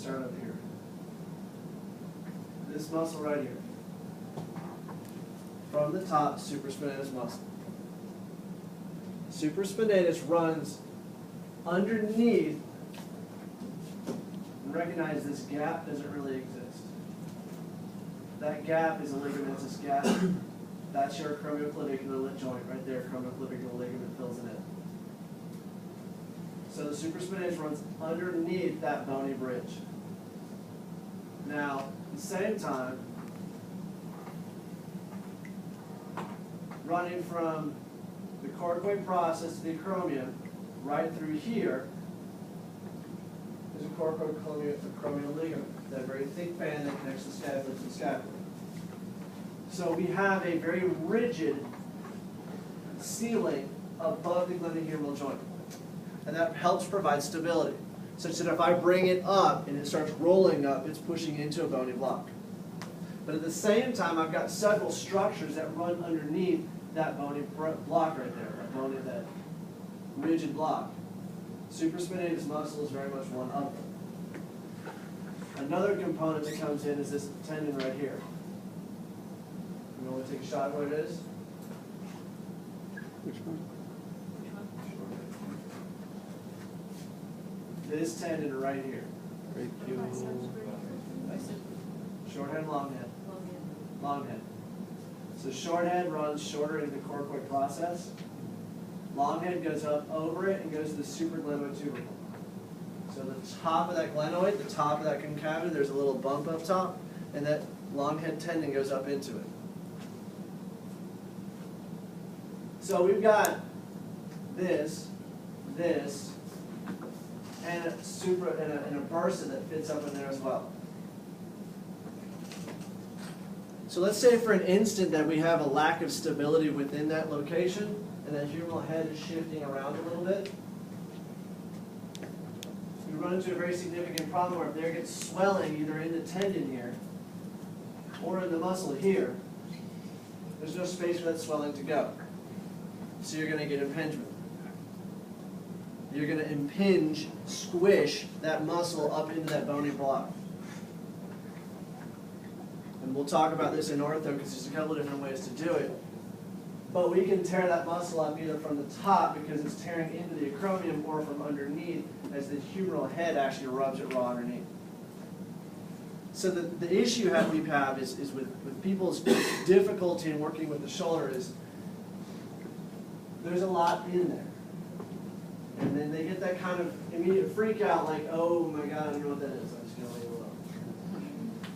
start up here. This muscle right here. From the top, supraspinatus muscle. Supraspinatus runs underneath. Recognize this gap doesn't really exist. That gap is a ligamentous gap. That's your acromioclavicular joint right there. Acromioclavicular ligament fills it in. So the supraspinatus runs underneath that bony bridge. Now, at the same time, running from the coracoid process to the acromion, right through here, is a coracoacromial ligament, that very thick band that connects the scapula to the scapula. So we have a very rigid ceiling above the glenohumeral joint, and that helps provide stability, such that if I bring it up and it starts rolling up, it's pushing into a bony block. But at the same time, I've got several structures that run underneath that bony block right there, that rigid block. Supraspinatus muscle is very much one of them. Another component that comes in is this tendon right here. You want to take a shot at what it is? Which one? This tendon right here. Short head, long head. Long head. So short head runs shorter into the coracoid process. Long head goes up over it and goes to the supraglenotubercle. So the top of that glenoid, the top of that concavity, there's a little bump up top, and that long head tendon goes up into it. So we've got this, and a bursa that fits up in there as well. So let's say for an instant that we have a lack of stability within that location, and that humeral head is shifting around a little bit. We run into a very significant problem where if there gets swelling either in the tendon here or in the muscle here, there's no space for that swelling to go. So you're going to get impingement. You're going to impinge, squish that muscle up into that bony block. And we'll talk about this in ortho because there's a couple of different ways to do it. But we can tear that muscle up either from the top because it's tearing into the acromion or from underneath as the humeral head actually rubs it raw underneath. So the issue we have is with people's difficulty in working with the shoulder is there's a lot in there. And then they get that kind of immediate freak out like, oh my God, I don't know what that is. I'm just going to leave it alone.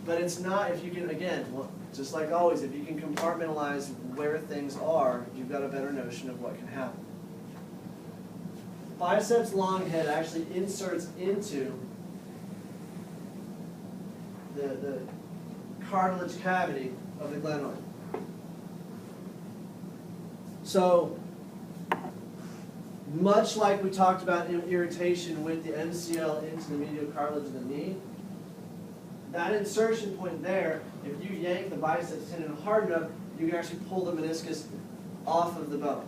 But it's not, if you can, again, just like always, if you can compartmentalize where things are, you've got a better notion of what can happen. Biceps long head actually inserts into the cartilage cavity of the glenoid. So, much like we talked about irritation with the MCL into the medial cartilage of the knee, that insertion point there, if you yank the biceps tendon hard enough, you can actually pull the meniscus off of the bone,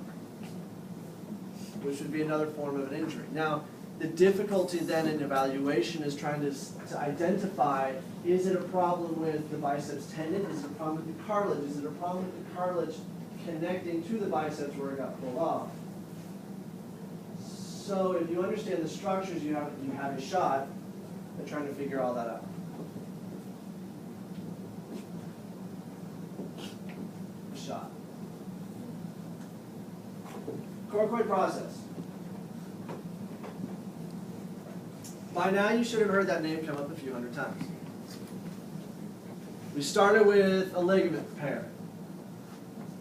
which would be another form of an injury. Now, the difficulty then in evaluation is trying to identify, is it a problem with the biceps tendon? Is it a problem with the cartilage? Is it a problem with the cartilage connecting to the biceps where it got pulled off? So if you understand the structures, you have a shot at trying to figure all that out. A shot. Coracoid process. By now you should have heard that name come up a few hundred times. We started with a ligament pair.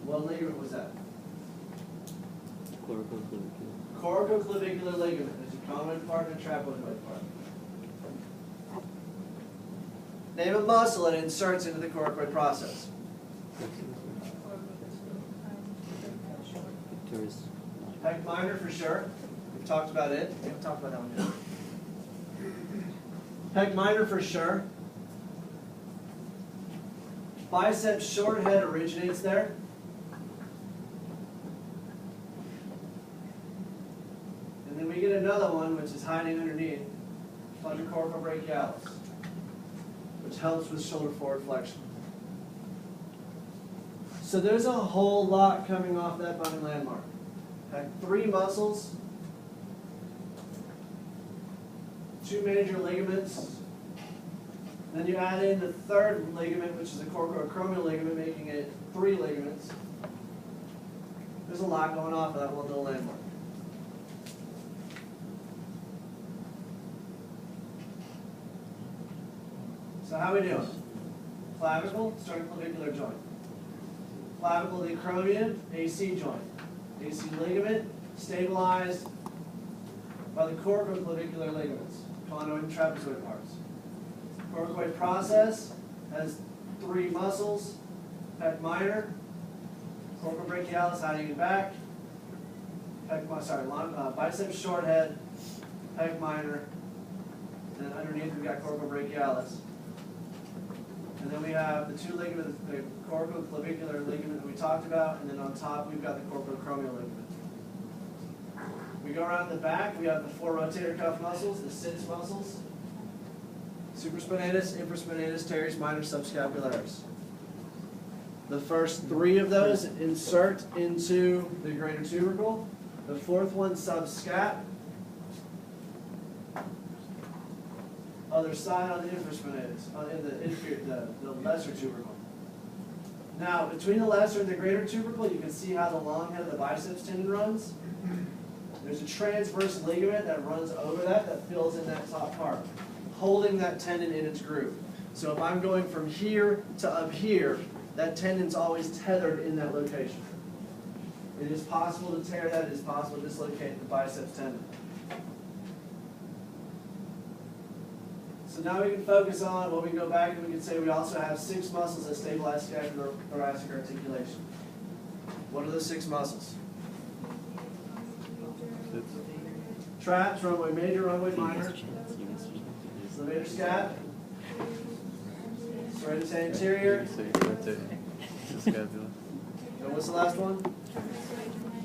What ligament was that? Coracoclavicular ligament. There's a common part and a trapezoid part. Name a muscle and inserts into the coracoid process. Pec minor for sure. We've talked about it. We haven't talked about that one yet. Pec minor for sure. Biceps short head originates there. And then we get another one which is hiding underneath, plungicoracobrachialis. which helps with shoulder forward flexion. So there's a whole lot coming off that bony landmark. Okay, 3 muscles, 2 major ligaments, then you add in the 3rd ligament, which is the coracoacromial ligament, making it 3 ligaments. There's a lot going off of that one little landmark. So how are we doing? Clavicle, sternoclavicular joint. Clavicle, the acromion, AC joint. AC ligament, stabilized by the coracoclavicular ligaments, conoid and trapezoid parts. Coracoid process has 3 muscles, pec minor, coracobrachialis hiding in back, biceps short head, pec minor, and then underneath we've got coracobrachialis. And then we have the 2 ligaments, the coracoclavicular ligament that we talked about, and then on top we've got the coracoacromial ligament. We go around the back, we have the 4 rotator cuff muscles, the sits muscles, supraspinatus, infraspinatus, teres minor, subscapularis. The first 3 of those insert into the greater tubercle. The 4th one subscap. Other side on the infraspinatus, in the inferior, the lesser tubercle. Now, between the lesser and the greater tubercle, you can see how the long head of the biceps tendon runs. There's a transverse ligament that runs over that fills in that top part, holding that tendon in its groove. So if I'm going from here to up here, that tendon's always tethered in that location. It is possible to tear that, it is possible to dislocate the biceps tendon. So now we can focus on, well, we can go back and we can say we also have 6 muscles that stabilize scapulothoracic articulation. What are the 6 muscles? Traps, rhomboid major, rhomboid minor, levator scap, serratus anterior. And what's the last one?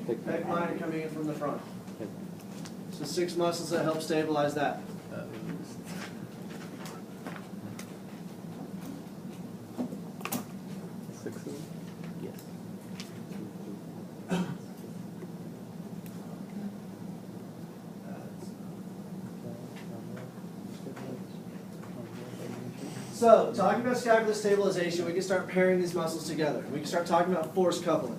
Pec minor coming in from the front. So 6 muscles that help stabilize that. So, talking about scapular stabilization, we can start pairing these muscles together. We can start talking about force coupling.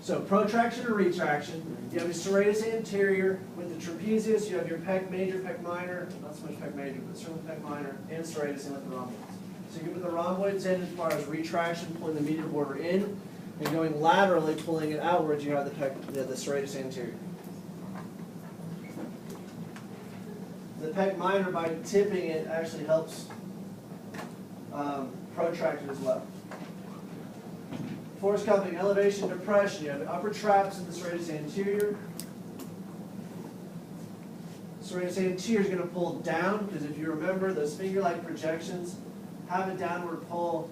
So, protraction and retraction. You have your serratus anterior with the trapezius. You have your pec major, pec minor, not so much pec major, but certainly pec minor, and serratus in with the rhomboids. So, you get with the rhomboids in as far as retraction, pulling the medial border in, and going laterally, pulling it outwards, you have the serratus anterior. The pec minor, by tipping it, actually helps protracted as well. Force coupling, elevation, depression. You have the upper traps in the serratus anterior. Serratus anterior is going to pull down because if you remember, those finger-like projections have a downward pull